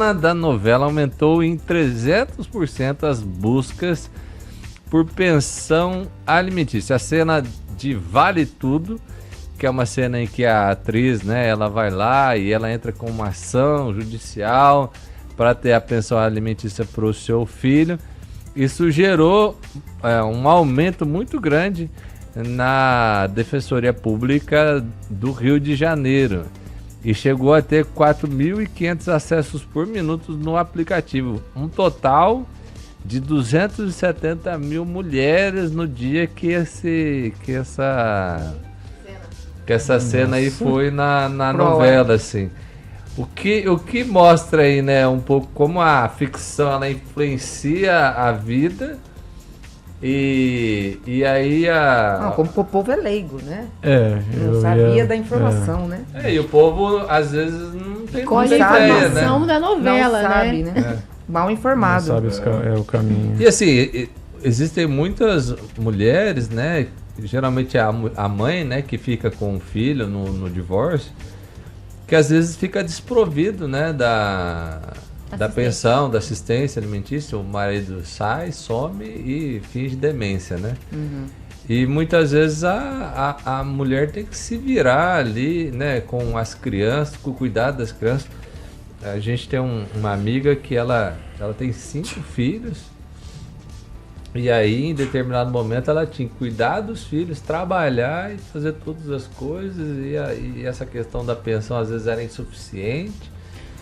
cena da novela aumentou em 300% as buscas por pensão alimentícia. A cena de Vale Tudo, que é uma cena em que a atriz, né, ela vai lá e ela entra com uma ação judicial para ter a pensão alimentícia para o seu filho. Isso gerou um aumento muito grande na Defensoria Pública do Rio de Janeiro e chegou a ter 4.500 acessos por minuto no aplicativo, um total de 270 mil mulheres no dia que essa cena aí foi na novela, assim. O que mostra aí, né, um pouco como a ficção ela influencia a vida e aí como o povo é leigo, né? Não sabia da informação, né? E o povo às vezes não tem muita ideia, né? Da novela, não sabe, né? Mal informado. Não sabe o caminho. E assim, existem muitas mulheres, né? Geralmente é a mãe, né, que fica com o filho no divórcio, que às vezes fica desprovido, né, da pensão, da assistência alimentícia. O marido sai, some e finge demência, né? Uhum. E muitas vezes a mulher tem que se virar ali, né, com as crianças, com o cuidado das crianças. A gente tem uma amiga que ela tem 5 filhos. E aí, em determinado momento, ela tinha que cuidar dos filhos, trabalhar e fazer todas as coisas. E essa questão da pensão, às vezes, era insuficiente.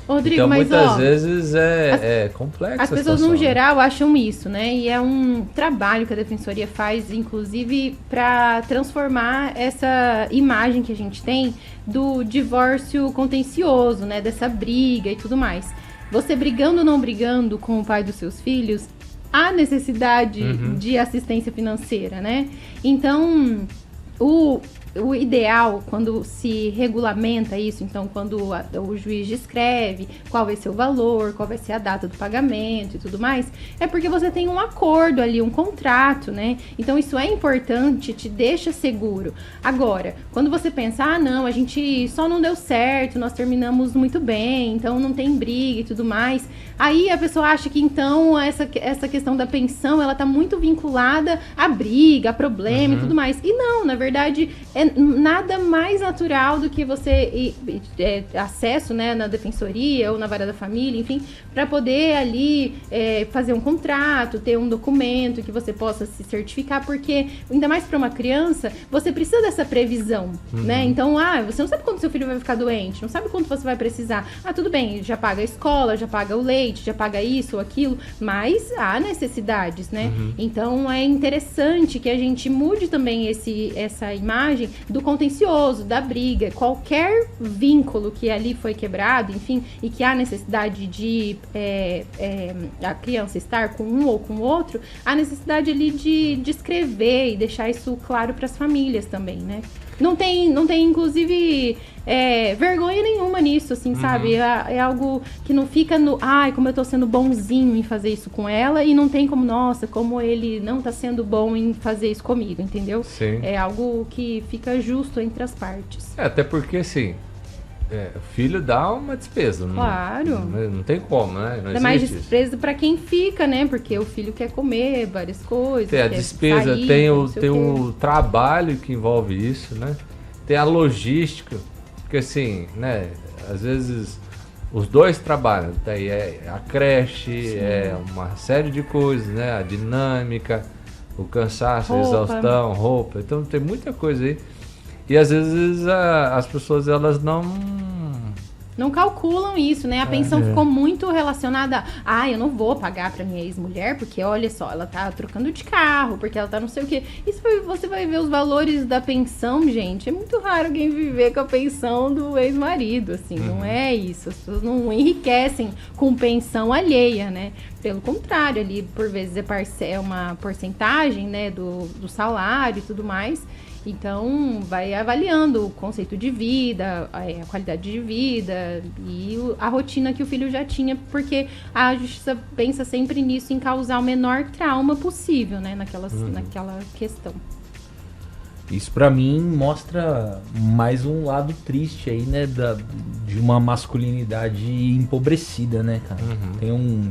Rodrigo, então, mas muitas vezes é complexo. As pessoas, no geral, acham isso, né? E é um trabalho que a Defensoria faz, inclusive, para transformar essa imagem que a gente tem do divórcio contencioso, né? Dessa briga e tudo mais. Você brigando ou não brigando com o pai dos seus filhos, há necessidade de assistência financeira, né? Então, o ideal, quando se regulamenta isso, então quando o juiz descreve qual vai ser o valor, qual vai ser a data do pagamento e tudo mais, é porque você tem um acordo ali, um contrato, né? Então isso é importante, te deixa seguro. Agora, quando você pensa, não, a gente só não deu certo, nós terminamos muito bem, então não tem briga e tudo mais, aí a pessoa acha que então essa questão da pensão, ela tá muito vinculada à briga, a problema e tudo mais. E não, na verdade, é nada mais natural do que você acesso, né, na defensoria ou na vara da família, enfim, para poder ali fazer um contrato, ter um documento que você possa se certificar, porque ainda mais para uma criança, você precisa dessa previsão, né? Então, você não sabe quando seu filho vai ficar doente, não sabe quando você vai precisar. Tudo bem, já paga a escola, já paga o leite, já paga isso ou aquilo, mas há necessidades, né? Então, é interessante que a gente mude também essa imagem do contencioso, da briga, qualquer vínculo que ali foi quebrado, enfim, e que há necessidade de a criança estar com um ou com o outro, há necessidade ali de descrever e deixar isso claro para as famílias também, né? Não tem inclusive, vergonha nenhuma nisso, assim, sabe? É algo que não fica como eu tô sendo bonzinho em fazer isso com ela, e não tem como, nossa, como ele não tá sendo bom em fazer isso comigo, entendeu? Sim. É algo que fica justo entre as partes. Até porque, assim, o filho dá uma despesa. Claro. Não tem como, né? Não é mais existe despesa para quem fica, né? Porque o filho quer comer várias coisas. Tem a despesa, sair, tem o trabalho que envolve isso, né? Tem a logística, porque assim, né? Às vezes os dois trabalham, daí a creche, uma série de coisas, né? A dinâmica, o cansaço, a exaustão, roupa. Então tem muita coisa aí. E às vezes as pessoas, elas não calculam isso, né? A pensão ficou muito relacionada a, eu não vou pagar pra minha ex-mulher, porque olha só, ela tá trocando de carro, porque ela tá não sei o quê. Isso você vai ver os valores da pensão, gente. É muito raro alguém viver com a pensão do ex-marido, assim, não é isso. As pessoas não enriquecem com pensão alheia, né? Pelo contrário, ali, por vezes, é uma porcentagem, né, do salário e tudo mais. Então, vai avaliando o conceito de vida, a qualidade de vida e a rotina que o filho já tinha, porque a justiça pensa sempre nisso, em causar o menor trauma possível, né, naquela questão. Isso pra mim mostra mais um lado triste aí, né, de uma masculinidade empobrecida, né, cara? Tem um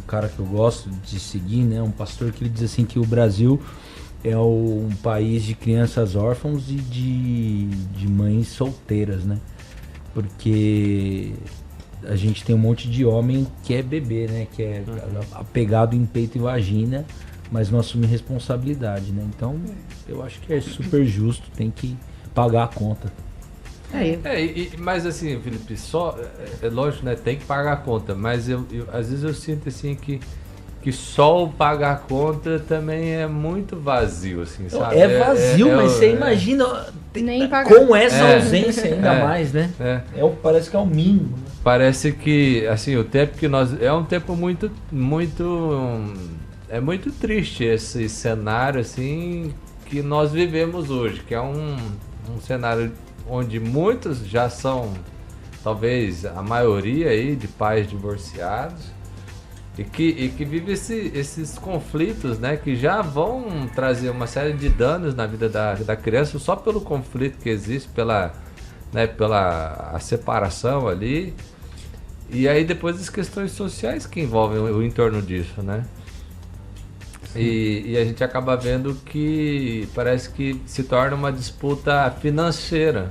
cara que eu gosto de seguir, né, um pastor que ele diz assim que o Brasil é um país de crianças órfãos e de mães solteiras, né? Porque a gente tem um monte de homem que é bebê, né, que é apegado em peito e vagina, mas não assume responsabilidade, né? Então, eu acho que é super justo, tem que pagar a conta. Mas assim, Felipe, só é lógico, né? Tem que pagar a conta, mas eu às vezes eu sinto assim que só o pagar a conta também é muito vazio, assim, sabe? É vazio, mas você imagina Nem pagar. com essa ausência ainda mais, né? Parece que é o mínimo. Né? Parece que, assim, o tempo que nós... É um tempo muito é muito triste esse cenário, assim, que nós vivemos hoje, que é um cenário onde muitos já são, talvez, a maioria aí de pais divorciados, e que vive esses conflitos, né, que já vão trazer uma série de danos na vida da criança só pelo conflito que existe, pela a separação ali, e aí depois as questões sociais que envolvem o entorno disso, né? E a gente acaba vendo que parece que se torna uma disputa financeira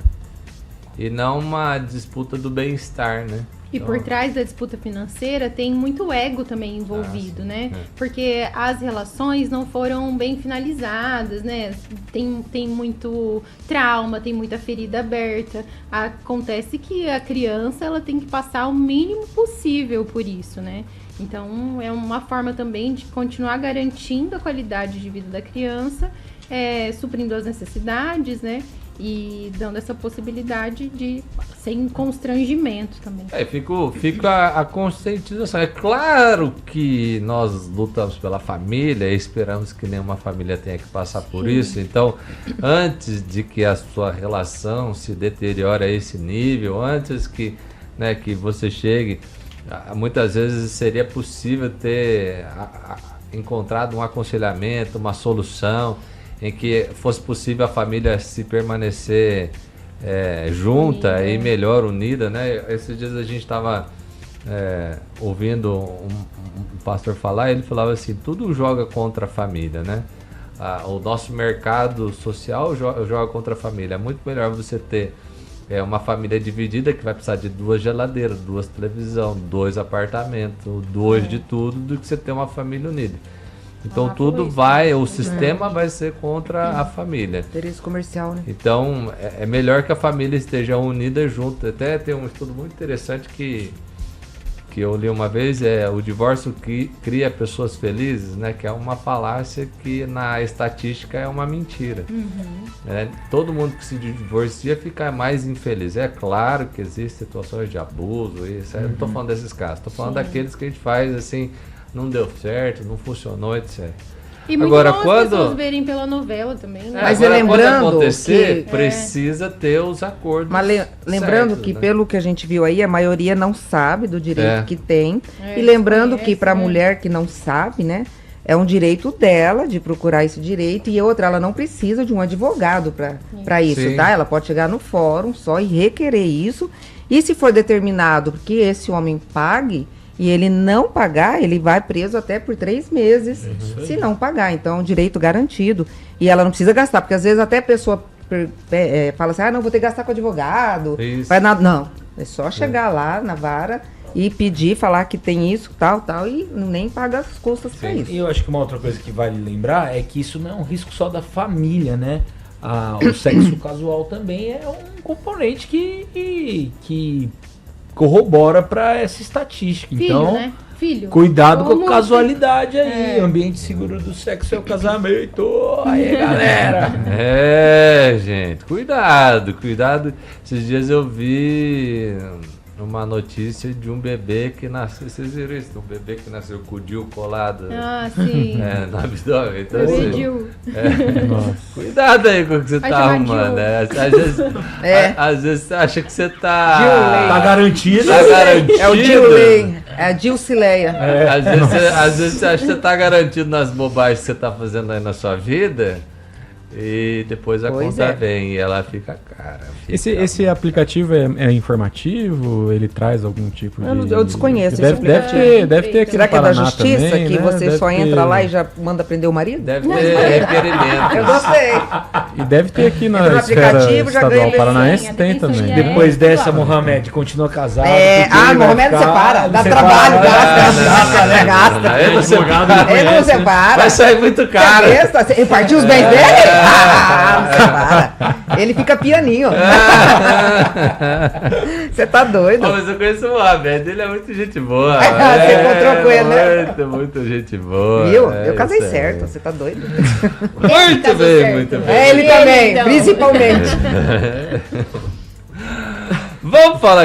e não uma disputa do bem-estar, né? E por trás da disputa financeira tem muito ego também envolvido, né? Porque as relações não foram bem finalizadas, né? Tem muito trauma, tem muita ferida aberta. Acontece que a criança ela tem que passar o mínimo possível por isso, né? Então, é uma forma também de continuar garantindo a qualidade de vida da criança, suprindo as necessidades, né? E dando essa possibilidade de sem constrangimento também. Fica a conscientização. É claro que nós lutamos pela família e esperamos que nenhuma família tenha que passar por isso. Então, antes de que a sua relação se deteriore a esse nível, antes que você chegue... Muitas vezes seria possível ter encontrado um aconselhamento, uma solução em que fosse possível a família se permanecer junta e melhor unida, né? Esses dias a gente estava ouvindo um pastor falar, ele falava assim, tudo joga contra a família, né? O nosso mercado social joga contra a família. É muito melhor você ter uma família dividida que vai precisar de 2 geladeiras, 2 televisão, 2 apartamentos, 2 de tudo, do que você ter uma família unida. Então tudo o sistema vai ser contra a família. Interesse comercial, né? Então é melhor que a família esteja unida junto. Até tem um estudo muito interessante que eu li uma vez, o divórcio que cria pessoas felizes, né? Que é uma falácia que na estatística é uma mentira. Todo mundo que se divorcia fica mais infeliz. É claro que existem situações de abuso, isso. Eu não estou falando desses casos, estou falando daqueles que a gente faz assim, não deu certo, não funcionou, etc. E muito agora, bom as pessoas verem pela novela também, né? Mas agora, lembrando quando acontecer, que precisa ter os acordos. Mas lembrando certos, que, né? pelo que a gente viu aí, a maioria não sabe do direito que tem. É, e lembrando conhece, que para a né? mulher que não sabe, né, é um direito dela de procurar esse direito. E outra, ela não precisa de um advogado para isso, Sim. tá? Ela pode chegar no fórum só e requerer isso. E se for determinado que esse homem pague, e ele não pagar, ele vai preso até por 3 meses, se não pagar. Então, é um direito garantido. E ela não precisa gastar, porque às vezes até a pessoa fala assim, não, vou ter que gastar com advogado. Isso. Não, é só chegar lá na vara e pedir, falar que tem isso, tal, e nem paga as custas para isso. E eu acho que uma outra coisa que vale lembrar é que isso não é um risco só da família, né? O sexo casual também é um componente que corrobora para essa estatística. Filho, então, né? Filho. cuidado com Como a casualidade aí. É. Ambiente seguro do sexo é o casamento. Aí, galera. Gente, cuidado. Esses dias eu vi uma notícia de um bebê que nasceu, vocês viram isso? Um bebê que nasceu com o DIU colado Ah, sim. no abdômen. Então, Bebê assim, Gil. Nossa. cuidado aí com o que você Vai tá chamar arrumando, Gil. né? Às vezes você acha que você Gil Tá garantido. tá garantido. É o Dilei, é a Dilcileia. Às vezes você acha que você tá garantido nas bobagens que você tá fazendo aí na sua vida. e depois a Pois conta é. vem e ela fica cara. Esse aplicativo é informativo? Ele traz algum tipo de... Eu desconheço esse Deve aplicativo. ter aqui Será no que é da Paraná justiça também, que né? você Deve só ter. entra lá e já manda prender o marido? Deve ter requerimento. Eu gostei. E deve ter aqui na Entra no esfera aplicativo, já estadual ganha paranaense, licença, tem a defensoria também. Depois É, dessa, claro. Mohamed continua casado. É, porque ele vai Mohamed ficar- separa, dá separa, trabalho, né? gasta. Aí você Ele não separa. vai sair muito caro. Você partiu os bens dele? Ah, não separa. Ele fica pianinho. Você tá doido? Ô, mas eu conheço o Mohamed, ele é muito gente boa. Você encontrou com ele, né? Muito gente boa. Viu? É, Eu casei isso aí. certo, você tá doido? Muito casou bem, certo. muito bem. É, ele também, então. principalmente. Vamos falar